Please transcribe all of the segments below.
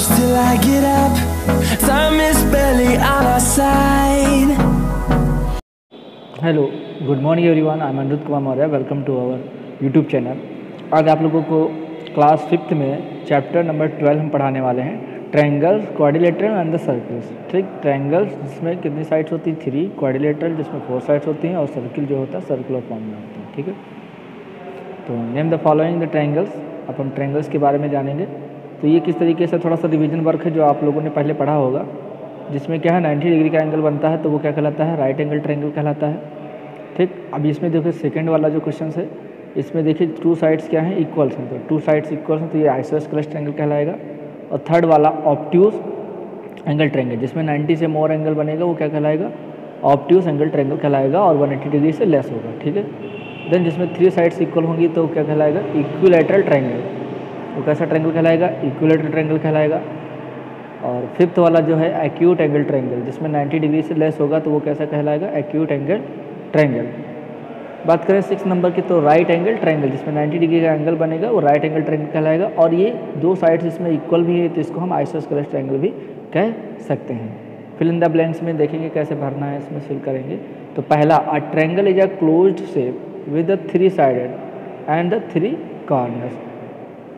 close till I get up. Time is barely on our side. Hello, good morning everyone, I am Anirudh Kumar Maurya. Welcome to our YouTube channel. आज आप लोगों को class 5th में chapter number 12 हम पढ़ाने वाले हैं, triangles, quadrilateral and the circles. ठीक, ट्रायंगल्स जिसमें कितनी साइड्स होती हैं 3, क्वाड्रिलेटरल जिसमें 4 साइड्स होती हैं, और सर्किल जो होता है सर्कुलर फॉर्म में होती है। ठीक है, तो name the following the triangles. अब हम ट्रायंगल्स के बारे में जानेंगे। तो ये किस तरीके से थोड़ा सा रिवीजन वर्क है जो आप लोगों ने पहले पढ़ा होगा, जिसमें क्या है 90 डिग्री का एंगल बनता है तो वो क्या कहलाता है, राइट एंगल ट्रायंगल कहलाता है। ठीक, अब इसमें देखिए सेकंड वाला जो क्वेश्चन है, इसमें देखिए 2 साइड्स क्या हैं, इक्वल्स हैं, तो 2 साइड्स इक्वल्स हैं तो ये आइसोस्केलेस ट्रायंगल कहलाएगा। और थर्ड वाला ऑब्ट्यूज एंगल ट्रायंगल, जिसमें 90 से मोर एंगल बनेगा वो क्या कहलाएगा, ऑब्ट्यूज एंगल ट्रायंगल कहलाएगा, और 180 डिग्री से लेस होगा। ठीक है, देन जिसमें 3 साइड्स इक्वल होंगी तो क्या कहलाएगा, इक्विलैटरल ट्रायंगल। वो कैसा ट्रायंगल कहलाएगा, इक्विलैटरल ट्रायंगल कहलाएगा। और फिफ्थ वाला जो है एक्यूट एंगल ट्रायंगल, जिसमें 90 डिग्री से लेस होगा तो वो कैसा कहलाएगा, एक्यूट एंगल ट्रायंगल। बात करें 6 नंबर की, तो राइट एंगल ट्रायंगल, जिसमें 90 डिग्री का एंगल बनेगा वो राइट एंगल ट्रायंगल कहलाएगा। और ये 2 साइड्स इसमें इक्वल भी है तो इसको हम आइसोस्केलेस ट्रायंगल भी कह सकते हैं। फिल इन द ब्लैंक्स में देखेंगे कैसे भरना है, इसमें फिल करेंगे। तो पहला, अ triangle is a closed shape with the 3 sided and the 3 corners.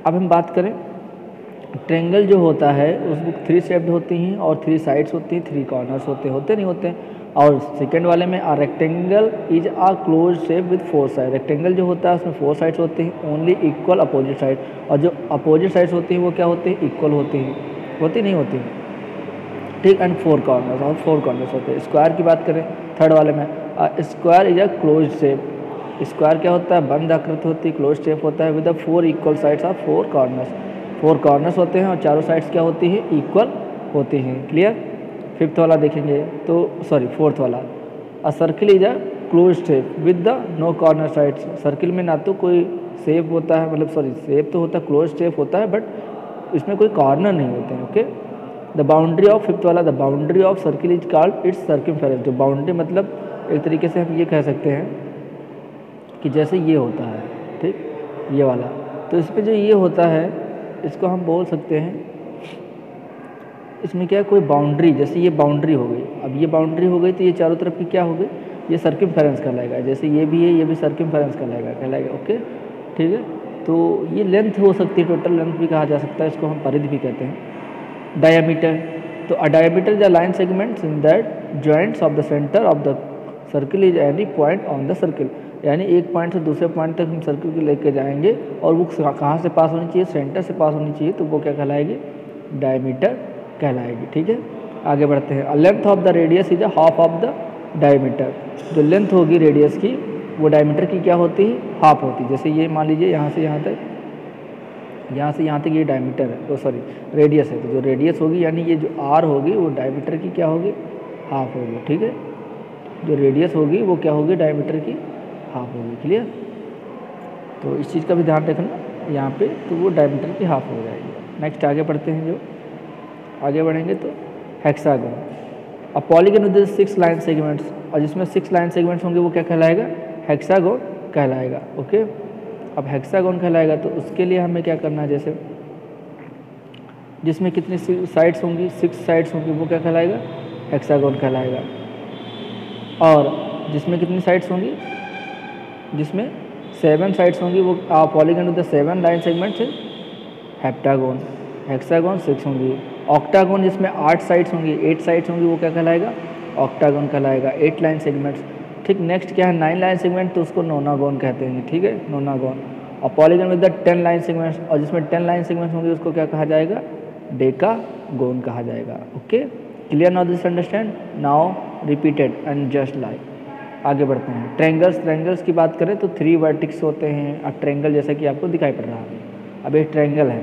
अब हम बात करें, ट्रायंगल जो होता है उसमें 3 शेप्ड होती हैं और 3 साइड्स होती हैं, 3 कॉर्नर्स होते नहीं होते हैं। और सेकंड वाले में a rectangle is a close shape with 4 side. Rectangle जो होता है उसमें 4 साइड्स होती हैं, ओनली इक्वल अपोजिट साइड। और जो अपोजिट साइड्स होती हैं वो क्या होती हैं, इक्वल होती हैं, होती नहीं होती। ठीक, एंड 4 कॉर्नर्स, और 4 कॉर्नर्स होते हैं। स्क्वायर की बात करें थर्ड वाले में, square is a close shape. Square क्या होता है, बंद आकृति होती है, क्लोज शेप होता है, with the 4 equal sides of 4 corners. 4 corners होते हैं और चारों साइड्स क्या होती है, इक्वल होती हैं। क्लियर। फिफ्थ वाला देखेंगे तो फोर्थ वाला, a circle is a close shape with the no corner sides. Circle में ना तो कोई शेप होता है, मतलब शेप तो होता है, क्लोज शेप होता है, बट इसमें कोई कॉर्नर नहीं होते हैं। Okay, the boundary of fifth वाला, the boundary of circle is called its circumference. जो बाउंड्री मतलब एक तरीके से हम ये कह सकते हैं कि जैसे ये होता है, ठीक, ये वाला, तो इसमें जो ये होता है इसको हम बोल सकते हैं, इसमें क्या है, कोई बाउंड्री, जैसे ये बाउंड्री हो गई। अब ये बाउंड्री हो गई तो ये चारों तरफ की क्या हो गई, ये सर्कमफेरेंस कहलाएगा। जैसे ये भी है, ये भी सर्कमफेरेंस कहलाएगा। ओके, ठीक है। तो ये लेंथ हो सकती है, टोटल लेंथ भी कहा जा सकता है, इसको हम परिधि भी कहते हैं। डायामीटर, तो a diameter is a line segments in that joints of the centre of the circle is any point on the circle. यानी एक पॉइंट से दूसरे पॉइंट तक हम सर्किल को लेकर जाएंगे और वो कहाँ से पास होनी चाहिए, सेंटर से पास होनी चाहिए, तो वो क्या कहलाएगी, डायमीटर कहलाएगी। ठीक है, आगे बढ़ते हैं। Length of the radius is a half of the diameter. जो लेंथ होगी रेडियस की वो डायमीटर की क्या होती है, हाफ होती है। जैसे ये मान लीजिए यहाँ से यहाँ तक, यहाँ से यहाँ तक ये डायमीटर है, तो रेडियस है, तो जो रेडियस होगी यानी ये जो आर होगी वो डायमीटर की क्या होगी, हाफ होगी। ठीक है, जो रेडियस होगी वो क्या होगी, डायमीटर की हाफ होगी। क्लियर। तो इस चीज़ का भी ध्यान रखना यहाँ पे, तो वो डायमीटर की हाफ हो जाएगी। नेक्स्ट आगे बढ़ते हैं, जो आगे बढ़ेंगे तो hexagon, a polygon with 6 line segments, और जिसमें 6 लाइन सेगमेंट्स होंगे वो क्या कहलाएगा, हेक्सागोन कहलाएगा। ओके, अब हेक्सागोन कहलाएगा तो उसके लिए हमें क्या करना है, जैसे जिसमें कितनी साइड्स होंगी, 6 साइड्स होंगी, वो क्या कहलाएगा, हेक्सागोन कहलाएगा। और जिसमें कितनी साइड्स होंगी, जिसमें 7 साइड्स होंगी, वो पॉलीगन विद 7 लाइन सेगमेंट्स है हेप्टागोन। हेक्सागोन 6 होंगी। ऑक्टागोन जिसमें 8 साइड्स होंगी, 8 साइड्स होंगी, वो क्या कहलाएगा, ऑक्टागोन कहलाएगा। 8 लाइन सेगमेंट्स। ठीक, नेक्स्ट क्या है, 9 लाइन सेगमेंट, तो उसको नोनागोन कहते हैं। ठीक है, नोनागोन। और पॉलीगन विद 10 लाइन सेगमेंट्स, और जिसमें 10 लाइन सेगमेंट्स होंगे उसको क्या कहा जाएगा, डेकागोन कहा जाएगा। Okay, clear now this understand, now repeated and just like. आगे बढ़ते हैं। ट्रायंगल्स की बात करें तो 3 वर्टिक्स होते हैं। अब ट्रायंगल जैसा कि आपको दिखाई पड़ रहा है, अब एक ट्रायंगल है,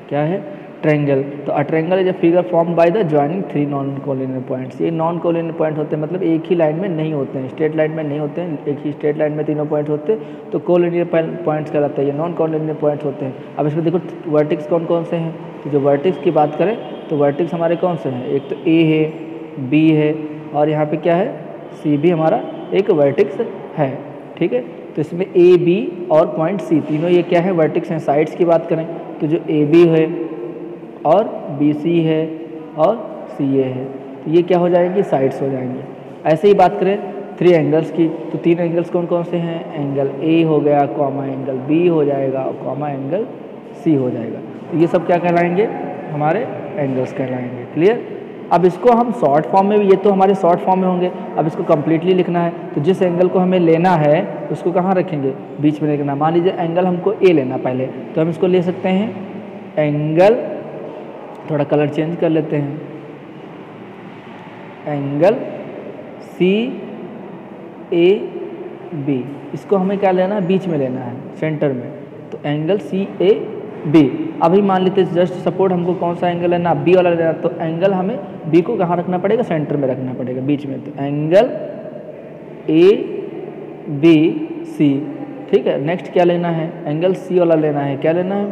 क्या है, ट्रायंगल। तो अ triangle is a figure form by the joining 3 non collinear points. ये नॉन कोलिनियर पॉइंट होते हैं, मतलब एक ही लाइन में नहीं होते हैं, स्ट्रेट लाइन में नहीं होते हैं, एक ही स्ट्रेट लाइन में तीनों पॉइंट्स होते हैं, तो कोलिनियर पॉइंट्स कहलाते हैं। ये नॉन कोलिनियर पॉइंट्स होते हैं। अब इसमें देखो वर्टिक्स कौन कौन से हैं, तो जो वर्टिक्स की बात करें तो वर्टिक्स हमारे कौन से हैं, एक तो ए है, बी है, और यहाँ पे क्या है, सी भी हमारा एक वर्टिक्स है। ठीक है, तो इसमें ए बी और पॉइंट सी तीनों ये क्या है, वर्टिक्स हैं। साइड्स की बात करें तो जो ए बी है और BC है और CA है, तो ये क्या हो जाएंगे, साइड्स हो जाएंगे। ऐसे ही बात करें 3 एंगल्स की, तो 3 एंगल्स कौन कौन से हैं, एंगल A हो गया, कॉमा एंगल B हो जाएगा, कॉमा एंगल C हो जाएगा। तो ये सब क्या कहलाएंगे, हमारे एंगल्स कहलाएंगे। क्लियर। अब इसको हम शॉर्ट फॉर्म में भी, ये तो हमारे शॉर्ट फॉर्म में होंगे, अब इसको कम्प्लीटली लिखना है, तो जिस एंगल को हमें लेना है उसको कहाँ रखेंगे, बीच में रखना। मान लीजिए एंगल हमको A लेना पहले, तो हम इसको ले सकते हैं एंगल, थोड़ा कलर चेंज कर लेते हैं, एंगल CAB, इसको हमें क्या लेना है, बीच में लेना है, सेंटर में, तो एंगल CAB। अभी मान लेते हैं जस्ट सपोर्ट हमको कौन सा एंगल लेना, B वाला लेना, तो एंगल हमें B को कहाँ रखना पड़ेगा, सेंटर में रखना पड़ेगा, बीच में, तो एंगल ABC। ठीक है। नेक्स्ट क्या लेना है, एंगल C वाला लेना है, क्या लेना है,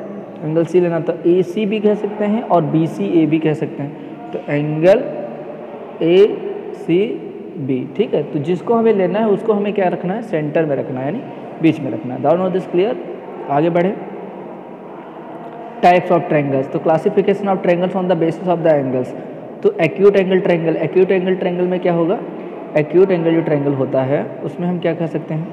एंगल C लेना, तो AC भी कह सकते हैं और BCA भी कह सकते हैं, तो एंगल ACB। ठीक है। तो जिसको हमें लेना है उसको हमें क्या रखना है, सेंटर में रखना है, यानी बीच में रखना है। Down of this clear. आगे बढ़े। टाइप्स ऑफ ट्रायंगल्स, तो classification of triangles on the basis of the angles. तो acute angle triangle, acute angle triangle में क्या होगा, एक्यूट एंगल जो ट्रायंगल होता है उसमें हम क्या कह सकते हैं,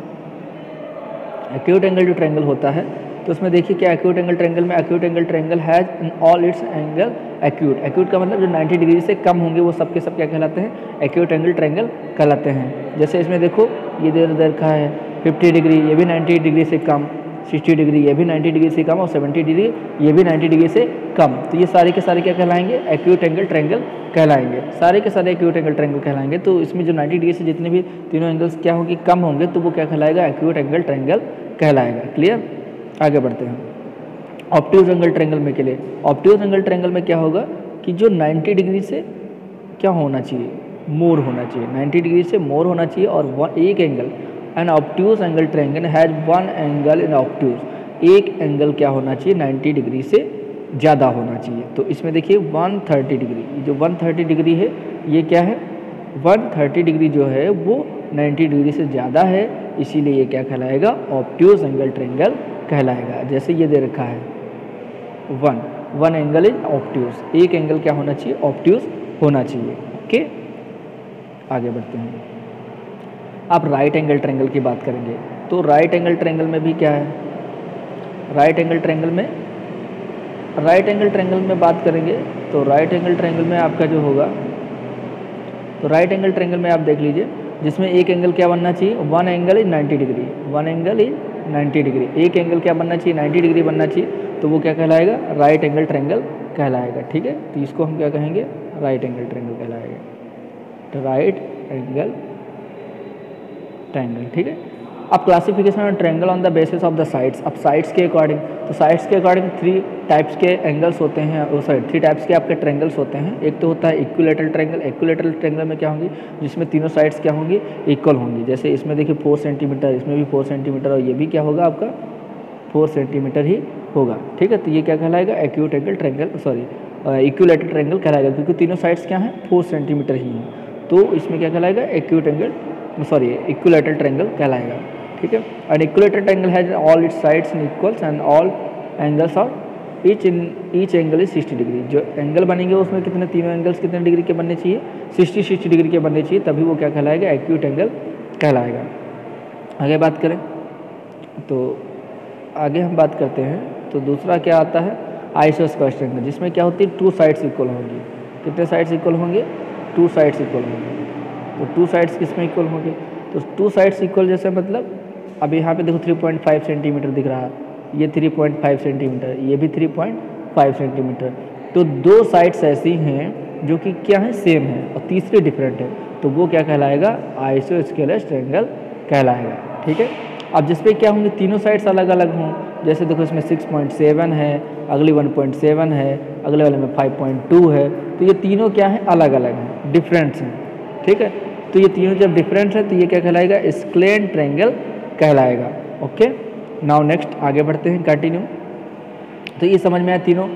एक्यूट एंगल जो ट्रायंगल होता है तो उसमें देखिए क्या एक्यूट एंगल ट्रायंगल में, acute angle triangle has in all it's angle acute. Acute का मतलब जो 90 डिग्री से कम होंगे वो सब के सब क्या कहलाते हैं, एक्यूट एंगल ट्रायंगल कहलाते हैं। जैसे इसमें देखो ये देर देखा है 50 डिग्री, ये भी 90 डिग्री से कम, 60 डिग्री ये भी 90 डिग्री से कम, और 70 डिग्री ये भी 90 डिग्री से कम। तो ये सारे के सारे क्या कहलाएंगे, एक्यूट एंगल ट्रायंगल कहलाएंगे, सारे के सारे एक्यूट एंगल ट्रायंगल कहलाएंगे। तो इसमें जो 90 डिग्री से जितने भी तीनों एंगल्स क्या होंगे, कम होंगे, तो वो क्या कहलाएगा, एक्यूट एंगल ट्रायंगल कहलाएगा। क्लियर। आगे बढ़ते हैं। ऑब्ट्यूज एंगल ट्रायंगल में के लिए, ऑब्ट्यूज एंगल ट्रायंगल में क्या होगा कि जो 90 डिग्री से क्या होना चाहिए, मोर होना चाहिए, 90 डिग्री से मोर होना चाहिए, और एक angle, an obtuse angle triangle has one angle in obtuse, एक एंगल क्या होना चाहिए, 90 डिग्री से ज़्यादा होना चाहिए। तो इसमें देखिए 130 डिग्री, जो 130 डिग्री है ये क्या है, 130 डिग्री जो है वो 90 डिग्री से ज़्यादा है, इसीलिए ये क्या कहलाएगा, ऑब्ट्यूज एंगल ट्रायंगल कहलाएगा। जैसे ये दे रखा है वन एंगल इज ऑब्ट्यूज, एक एंगल क्या होना चाहिए, ऑब्ट्यूज होना चाहिए। ओके। आगे बढ़ते हैं। आप राइट एंगल ट्रायंगल की बात करेंगे, तो राइट एंगल ट्रायंगल में भी क्या है, राइट एंगल ट्रायंगल में बात करेंगे, तो राइट एंगल ट्रायंगल में आपका जो होगा, तो राइट एंगल ट्रायंगल में आप देख लीजिए, जिसमें एक एंगल क्या बनना चाहिए, one angle is 90 degree, one angle is 90 degree, एक एंगल क्या बनना चाहिए, 90 डिग्री बनना चाहिए, तो वो क्या कहलाएगा, राइट एंगल ट्रायंगल कहलाएगा। ठीक है। तो इसको हम क्या कहेंगे, राइट एंगल ट्रायंगल कहलाएगा, तो राइट एंगल ट्रायंगल। ठीक है। अब classification of triangle on the basis of the sides, अब साइड्स के अकॉर्डिंग, तो साइड्स के अकॉर्डिंग 3 टाइप्स के एंगल्स होते हैं, वो सॉरी 3 टाइप्स के आपके ट्रायंगल्स होते हैं। एक तो होता है इक्विलैटरल ट्रायंगल, इक्विलैटरल ट्रायंगल में क्या होंगी, जिसमें तीनों साइड्स क्या होंगी, इक्वल होंगी। जैसे इसमें देखिए 4 सेंटीमीटर, इसमें भी 4 सेंटीमीटर, और ये भी क्या होगा आपका 4 सेंटीमीटर ही होगा। ठीक है। तो ये क्या कहलाएगा, acute angle triangle, sorry equilateral triangle कहलाएगा, क्योंकि तीनों साइड्स क्या हैं, 4 सेंटीमीटर ही हैं, तो इसमें क्या कहलाएगा, acute angle, sorry equilateral triangle कहलाएगा। ठीक है। And equilateral triangle has all it's sides in equals and all angles of each angle is 60 degree. जो एंगल बनेंगे उसमें कितने, तीनों एंगल्स कितने डिग्री के बनने चाहिए, 60 डिग्री के बनने चाहिए, तभी वो क्या कहलाएगा, एक्यूट एंगल कहलाएगा। आगे बात करें तो आगे हम बात करते हैं, तो दूसरा क्या आता है, आइसोस्केलेस ट्रायंगल, जिसमें क्या होती है, 2 साइड्स इक्वल होंगी। कितने साइड्स इक्वल होंगे, 2 साइड्स इक्वल होंगे। तो 2 साइड्स किस में इक्वल होंगे, तो 2 साइड्स इक्वल जैसे मतलब अब यहाँ पे देखो 3.5 सेंटीमीटर दिख रहा है, ये 3.5 सेंटीमीटर, ये भी 3.5 सेंटीमीटर, तो 2 साइड्स ऐसी हैं जो कि क्या है, सेम है, और तीसरी डिफरेंट है, तो वो क्या कहलाएगा, आइसोस्केलेस ट्रायंगल कहलाएगा। ठीक है। अब जिसपे क्या होंगे, तीनों साइड्स अलग अलग हों, जैसे देखो इसमें 6.7 है, अगली 1.7 है, अगले वाले में 5.2 है, तो ये तीनों क्या है, अलग अलग हैं, डिफरेंट्स हैं। ठीक है। तो ये तीनों जब डिफरेंट है तो ये क्या कहलाएगा, स्क्लेन ट्रायंगल कहलाएगा। ओके। नाउ नेक्स्ट आगे बढ़ते हैं, कंटिन्यू। तो ये समझ में आया, तीनों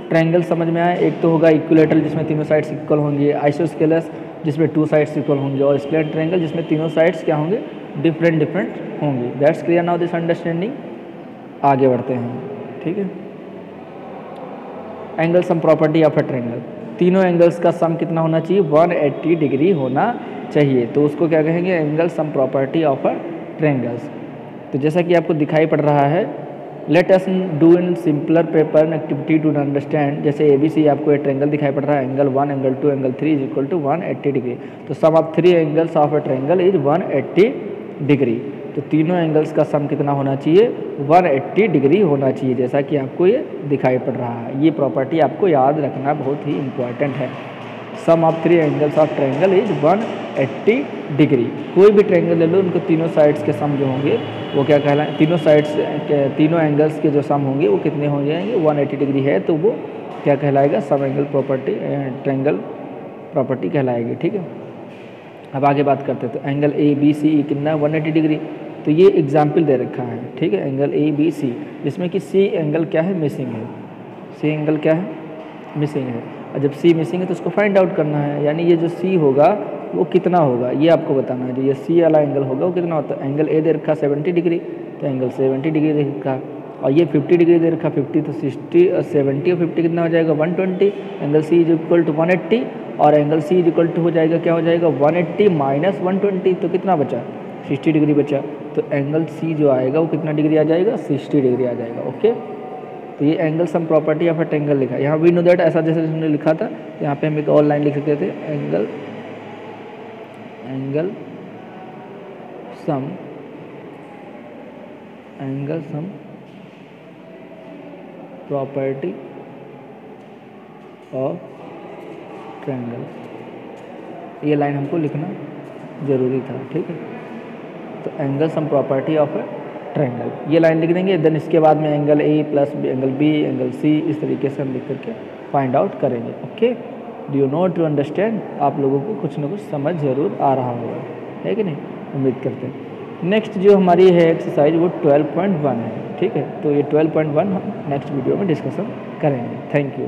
ट्रायंगल समझ में आया। एक तो होगा इक्विलैटरल जिसमें तीनों साइड्स इक्वल होंगे, आइसोस्केलेस जिसमें 2 साइड्स इक्वल होंगे, और स्क्लेन ट्रायंगल जिसमें तीनों साइड्स क्या होंगे, डिफरेंट होंगे। That's clear now this understanding. आगे बढ़ते हैं। ठीक है। Angle sum property of a triangle, तीनों एंगल्स का सम कितना होना चाहिए, 180 डिग्री होना चाहिए, तो उसको क्या कहेंगे, angle sum property of a triangles. तो जैसा कि आपको दिखाई पड़ रहा है, let us do in simpler paper activity to understand. जैसे ABC आपको एक ट्रायंगल दिखाई पड़ रहा है, angle 1, angle 2, angle 3 is equal to 180 degree. तो sum of 3 angles of a triangle is 180 degree. तो तीनों एंगल्स का सम कितना होना चाहिए, 180 डिग्री होना चाहिए, जैसा कि आपको ये दिखाई पड़ रहा है। ये प्रॉपर्टी आपको याद रखना बहुत ही इंपॉर्टेंट है। Sum of 3 angles of triangle is 180 degree. कोई भी ट्रायंगल ले लो, उनको तीनों साइड्स के सम जो होंगे वो क्या कहलाएं, तीनों साइड्स तीनों एंगल्स के जो सम होंगे वो कितने हो जाएंगे, 180 डिग्री है, तो वो क्या कहलाएगा, sum angle property, triangle property कहलाएगी। ठीक है, अब आगे बात करते हैं। तो एंगल ABCE कितना है, 180 डिग्री। तो ये एग्जाम्पल दे रखा है, ठीक है, एंगल ABC, जिसमें कि C एंगल क्या है, मिसिंग है। C एंगल क्या है, मिसिंग है। और जब C मिसिंग है तो उसको फाइंड आउट करना है, यानी ये जो C होगा वो कितना होगा, ये आपको बताना है। जो ये C वाला एंगल होगा वो कितना होता है, एंगल A दे रखा 70 डिग्री, तो एंगल 70 डिग्री दे रखा, और ये 50 डिग्री दे रखा, 50 तो 60 और 70 और 50 कितना हो जाएगा, 120। Angle C is equal to 180, और angle C is equal to हो जाएगा, क्या हो जाएगा, 180 माइनस 120, तो कितना बचा, 60 डिग्री बचा। तो एंगल C जो आएगा वो कितना डिग्री आ जाएगा, 60 डिग्री आ जाएगा। ओके, तो ये angle sum property of a triangle लिखा है। यहाँ वी नो दैट, ऐसा जैसे हमने लिखा था, यहाँ पे हम एक और लाइन लिख सकते थे, angle sum property of triangle, ये लाइन हमको लिखना ज़रूरी था। ठीक है, तो angle sum property of a triangle, ये लाइन लिख देंगे। देन इसके बाद में angle A plus angle B, angle C, इस तरीके से हम लिख करके फाइंड आउट करेंगे। Okay, do you know to understand, आप लोगों को कुछ ना कुछ समझ ज़रूर आ रहा होगा, है कि नहीं, उम्मीद करते हैं। नेक्स्ट जो हमारी है एक्सरसाइज वो 12.1 है। ठीक है, तो ये 12.1 हम नेक्स्ट वीडियो में डिस्कशन करेंगे। Thank you.